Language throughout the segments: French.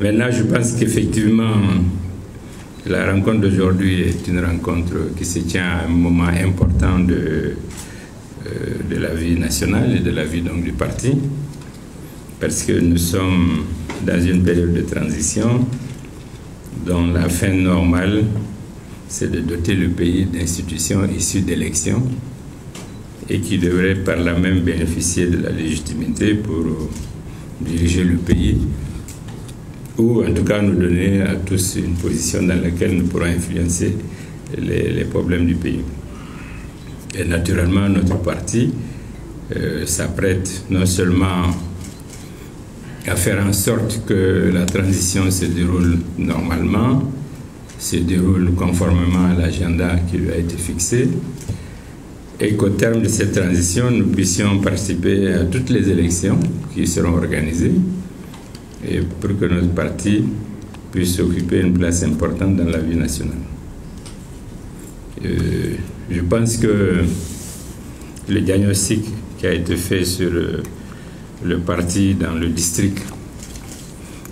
Maintenant, je pense qu'effectivement, la rencontre d'aujourd'hui est une rencontre qui se tient à un moment important de la vie nationale et de la vie donc, du parti, parce que nous sommes dans une période de transition dont la fin normale, c'est de doter le pays d'institutions issues d'élections et qui devraient par là même bénéficier de la légitimité pour diriger le pays, ou en tout cas nous donner à tous une position dans laquelle nous pourrons influencer les problèmes du pays. Et naturellement, notre parti s'apprête non seulement à faire en sorte que la transition se déroule normalement, se déroule conformément à l'agenda qui lui a été fixé, et qu'au terme de cette transition, nous puissions participer à toutes les élections qui seront organisées, et pour que notre parti puisse occuper une place importante dans la vie nationale. Je pense que le diagnostic qui a été fait sur le parti dans le district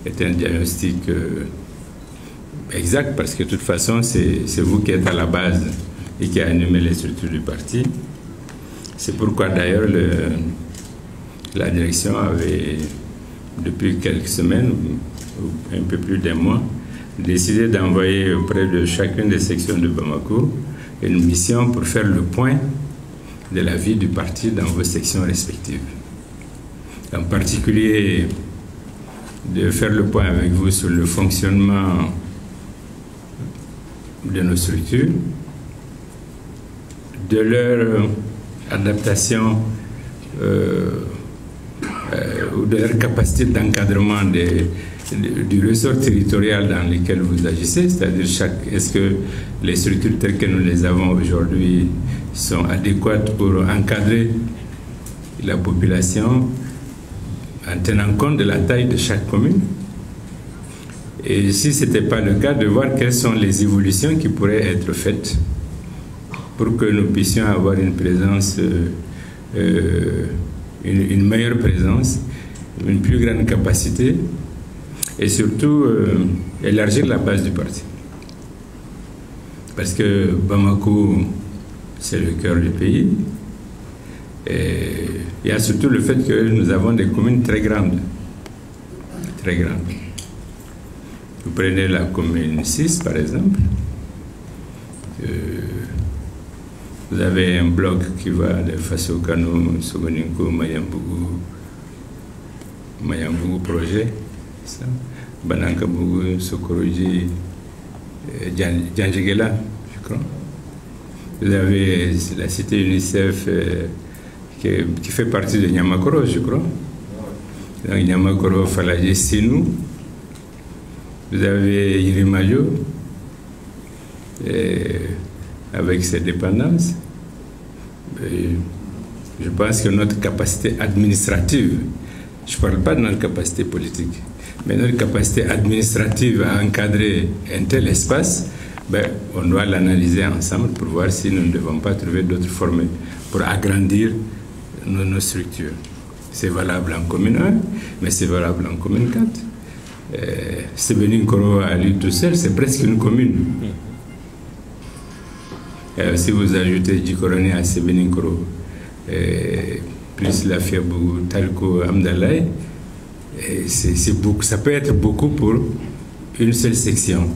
est un diagnostic exact, parce que de toute façon, c'est vous qui êtes à la base et qui a animé les structures du parti. C'est pourquoi d'ailleurs la direction avait, depuis quelques semaines, ou un peu plus d'un mois, décidé d'envoyer auprès de chacune des sections de Bamako une mission pour faire le point de la vie du parti dans vos sections respectives. En particulier, de faire le point avec vous sur le fonctionnement de nos structures, de leur adaptation ou de leur capacité d'encadrement du ressort territorial dans lequel vous agissez, c'est-à-dire est-ce que les structures telles que nous les avons aujourd'hui sont adéquates pour encadrer la population en tenant compte de la taille de chaque commune. Et si ce n'était pas le cas, de voir quelles sont les évolutions qui pourraient être faites pour que nous puissions avoir une présence, une meilleure présence, une plus grande capacité et surtout élargir la base du parti. Parce que Bamako, c'est le cœur du pays. Et il y a surtout le fait que nous avons des communes très grandes. Très grandes. Vous prenez la commune 6, par exemple. Vous avez un bloc qui va de Faso Kano, Sogoninko, Mayambougou projet, Banankabougou, Sokoroji, Djandjegela, je crois. Vous avez la cité UNICEF qui fait partie de Nyamakoro, je crois. Donc Nyamakoro, Falajé, Sinou. Vous avez Irimajo, avec ses dépendances. Et je pense que notre capacité administrative, je ne parle pas de notre capacité politique, mais notre capacité administrative à encadrer un tel espace, on doit l'analyser ensemble pour voir si nous ne devons pas trouver d'autres formes pour agrandir nos structures. C'est valable en commune 1, mais c'est valable en commune 4. Sebeninkoro à lui tout seul, c'est presque une commune. Si vous ajoutez Djikoroni à Sebeninkoro, plus la Fiabou, Talco, Amdalaï, ça peut être beaucoup pour une seule section.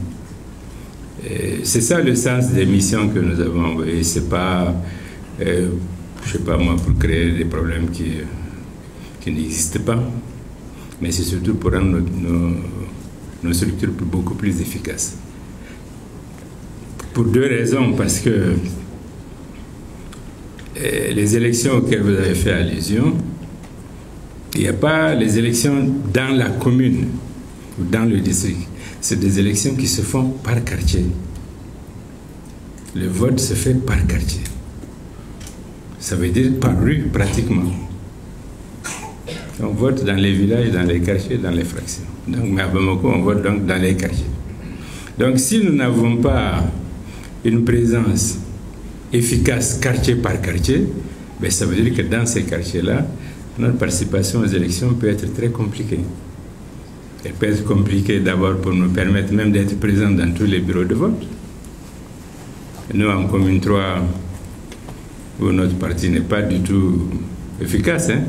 C'est ça le sens des missions que nous avons envoyées. C'est pas, je sais pas moi, pour créer des problèmes qui n'existent pas, mais c'est surtout pour rendre nos structures beaucoup plus efficaces. Pour deux raisons, parce que les élections auxquelles vous avez fait allusion, il n'y a pas les élections dans la commune ou dans le district. C'est des élections qui se font par quartier. Le vote se fait par quartier. Ça veut dire par rue pratiquement. On vote dans les villages, dans les quartiers, dans les fractions. Donc, mais à Bamako, on vote donc dans les quartiers. Donc, si nous n'avons pas une présence efficace quartier par quartier, ça veut dire que dans ces quartiers-là, notre participation aux élections peut être très compliquée. Elle peut être compliquée d'abord pour nous permettre même d'être présents dans tous les bureaux de vote. Nous, en commune 3, où notre parti n'est pas du tout efficace, hein?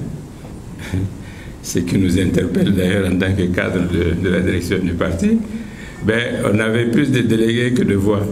Ce qui nous interpelle d'ailleurs en tant que cadre de la direction du parti, ben, on avait plus de délégués que de voix.